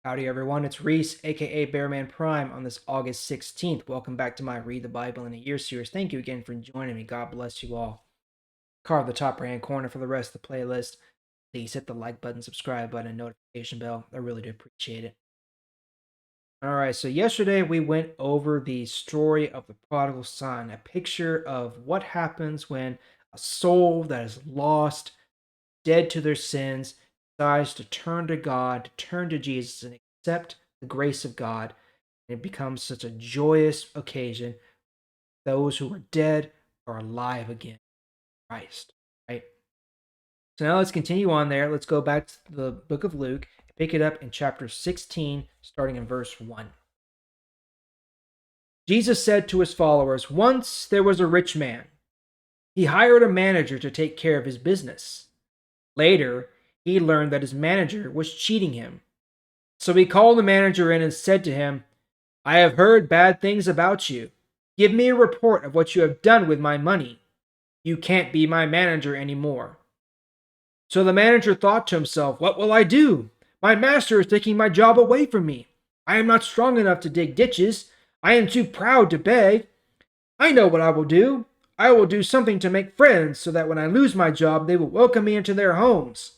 Howdy, everyone. It's Reese, aka Bearman Prime, on this August 16th. Welcome back to my Read the Bible in a Year series. Thank you again for joining me. God bless you all. Carve the top right hand corner for the rest of the playlist. Please hit the like button, subscribe button, and notification bell. I really do appreciate it. All right, so yesterday we went over the story of the prodigal son, a picture of what happens when a soul that is lost, dead to their sins, decides to turn to God, to turn to Jesus, and accept the grace of God. And it becomes such a joyous occasion. Those who are dead are alive again. Christ, right? So now let's continue on there. Let's go back to the book of Luke and pick it up in chapter 16, starting in verse 1. Jesus said to his followers, "Once there was a rich man. He hired a manager to take care of his business. Later, he learned that his manager was cheating him. So he called the manager in and said to him, 'I have heard bad things about you. Give me a report of what you have done with my money. You can't be my manager anymore.' So the manager thought to himself, 'What will I do? My master is taking my job away from me. I am not strong enough to dig ditches. I am too proud to beg. I know what I will do. I will do something to make friends so that when I lose my job, they will welcome me into their homes.'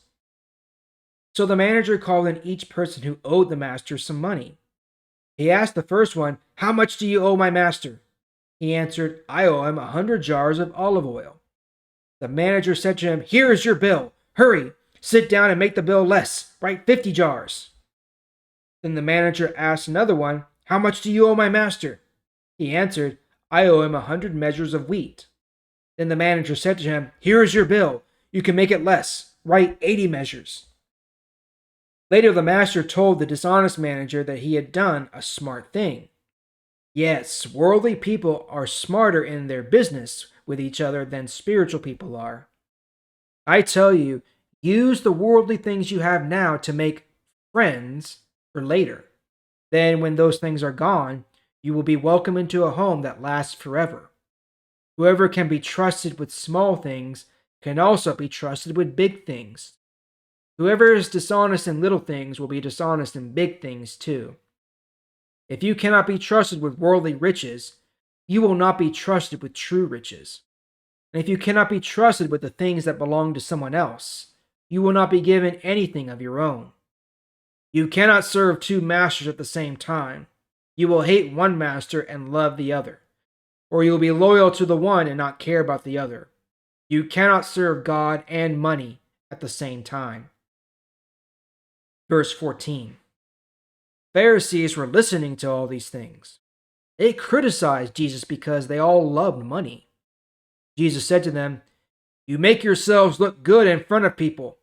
So the manager called in each person who owed the master some money. He asked the first one, 'How much do you owe my master?' He answered, 'I owe him 100 jars of olive oil.' The manager said to him, 'Here is your bill. Hurry, sit down and make the bill less. Write 50 jars. Then the manager asked another one, 'How much do you owe my master?' He answered, 'I owe him 100 measures of wheat.' Then the manager said to him, 'Here is your bill. You can make it less. Write 80 measures. Later, the master told the dishonest manager that he had done a smart thing. Yes, worldly people are smarter in their business with each other than spiritual people are. I tell you, use the worldly things you have now to make friends for later. Then, when those things are gone, you will be welcome into a home that lasts forever. Whoever can be trusted with small things can also be trusted with big things. Whoever is dishonest in little things will be dishonest in big things too. If you cannot be trusted with worldly riches, you will not be trusted with true riches. And if you cannot be trusted with the things that belong to someone else, you will not be given anything of your own. You cannot serve two masters at the same time. You will hate one master and love the other, or you will be loyal to the one and not care about the other. You cannot serve God and money at the same time. Verse 14. Pharisees were listening to all these things. They criticized Jesus because they all loved money. Jesus said to them, "You make yourselves look good in front of people,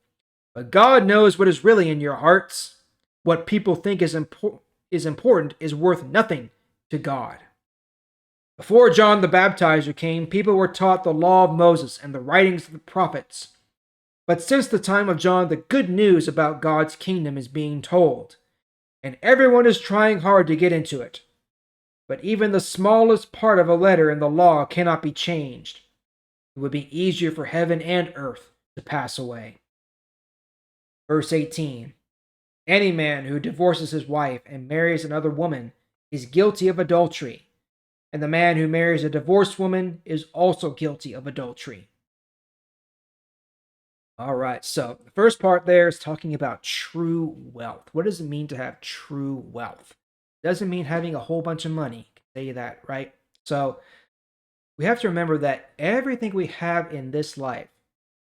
but God knows what is really in your hearts. What people think is important is worth nothing to God." Before John the Baptizer came, people were taught the law of Moses and the writings of the prophets. But since the time of John, the good news about God's kingdom is being told, and everyone is trying hard to get into it. But even the smallest part of a letter in the law cannot be changed. It would be easier for heaven and earth to pass away. Verse 18. Any man who divorces his wife and marries another woman is guilty of adultery, and the man who marries a divorced woman is also guilty of adultery. All right, so the first part there is talking about true wealth. What does it mean to have true wealth? It doesn't mean having a whole bunch of money. I can say that, right? So we have to remember that everything we have in this life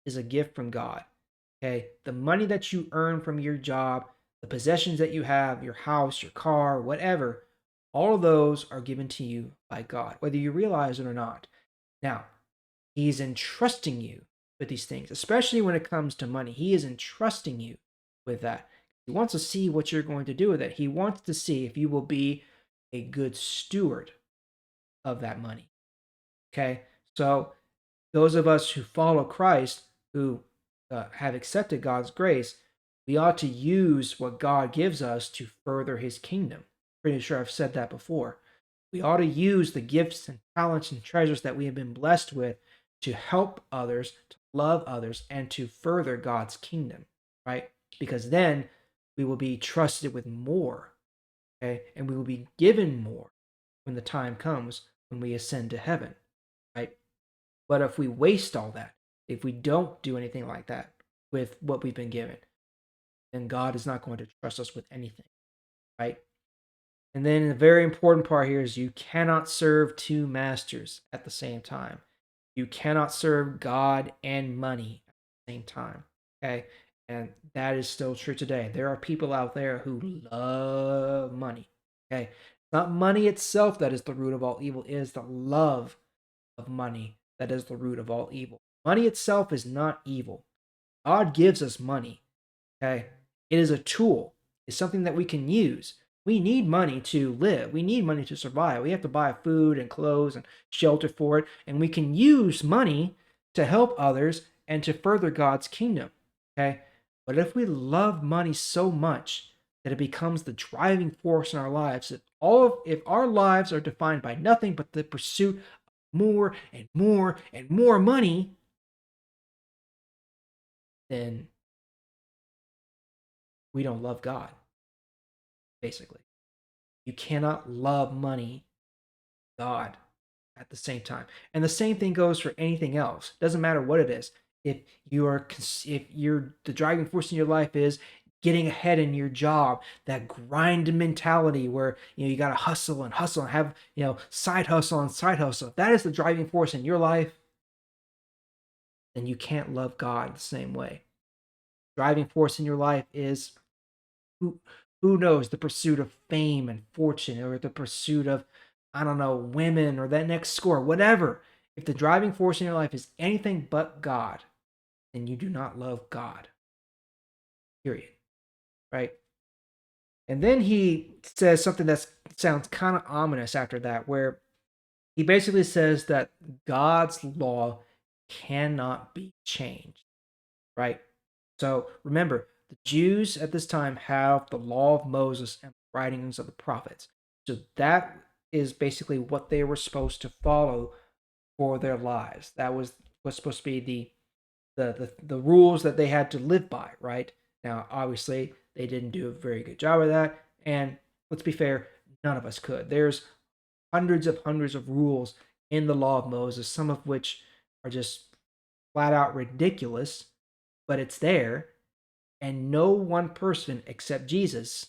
is a gift from God. Okay, the money that you earn from your job, the possessions that you have, your house, your car, whatever, all of those are given to you by God, whether you realize it or not. Now, He's entrusting you with these things, especially when it comes to money. He is entrusting you with that. He wants to see what you're going to do with it. He wants to see if you will be a good steward of that money. Okay, so those of us who follow Christ, who have accepted God's grace, we ought to use what God gives us to further His kingdom. Pretty sure I've said that before. We ought to use the gifts and talents and treasures that we have been blessed with to help others, to love others, and to further God's kingdom, right? Because then we will be trusted with more, okay? And we will be given more when the time comes when we ascend to heaven, right? But if we waste all that, if we don't do anything like that with what we've been given, then God is not going to trust us with anything, right? And then the very important part here is you cannot serve two masters at the same time. You cannot serve God and money at the same time. Okay. And that is still true today. There are people out there who love money. Okay. It's not money itself that is the root of all evil, it is the love of money that is the root of all evil. Money itself is not evil. God gives us money. Okay. It is a tool, it's something that we can use. We need money to live. We need money to survive. We have to buy food and clothes and shelter for it. And we can use money to help others and to further God's kingdom. Okay. But if we love money so much that it becomes the driving force in our lives, if our lives are defined by nothing but the pursuit of more and more and more money, then we don't love God, basically. You cannot love money, God, at the same time. And the same thing goes for anything else. Doesn't matter what it is. If the driving force in your life is getting ahead in your job, that grind mentality where you got to hustle and hustle and have side hustle and side hustle. If that is the driving force in your life, then you can't love God the same way. Driving force in your life is who who knows, the pursuit of fame and fortune, or the pursuit of, I don't know, women, or that next score, whatever. If the driving force in your life is anything but God, then you do not love God, period, right? And then he says something that sounds kind of ominous after that, where he basically says that God's law cannot be changed, right? So remember, the Jews at this time have the law of Moses and the writings of the prophets. So that is basically what they were supposed to follow for their lives. That was supposed to be the rules that they had to live by, right? Now, obviously, they didn't do a very good job of that, and let's be fair, none of us could. There's hundreds of rules in the law of Moses, some of which are just flat out ridiculous, but it's there, and no one person except Jesus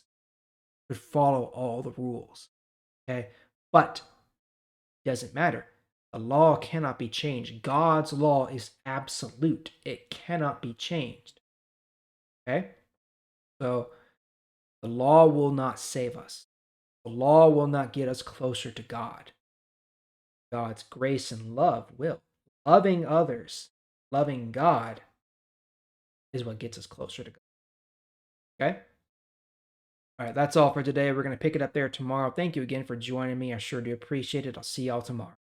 could follow all the rules. Okay, but it doesn't matter. The law cannot be changed. God's law is absolute. It cannot be changed. Okay, so the law will not save us. The law will not get us closer to God. God's grace and love will. Loving others, loving God is what gets us closer to God. Okay? All right, that's all for today. We're going to pick it up there tomorrow. Thank you again for joining me. I sure do appreciate it. I'll see y'all tomorrow.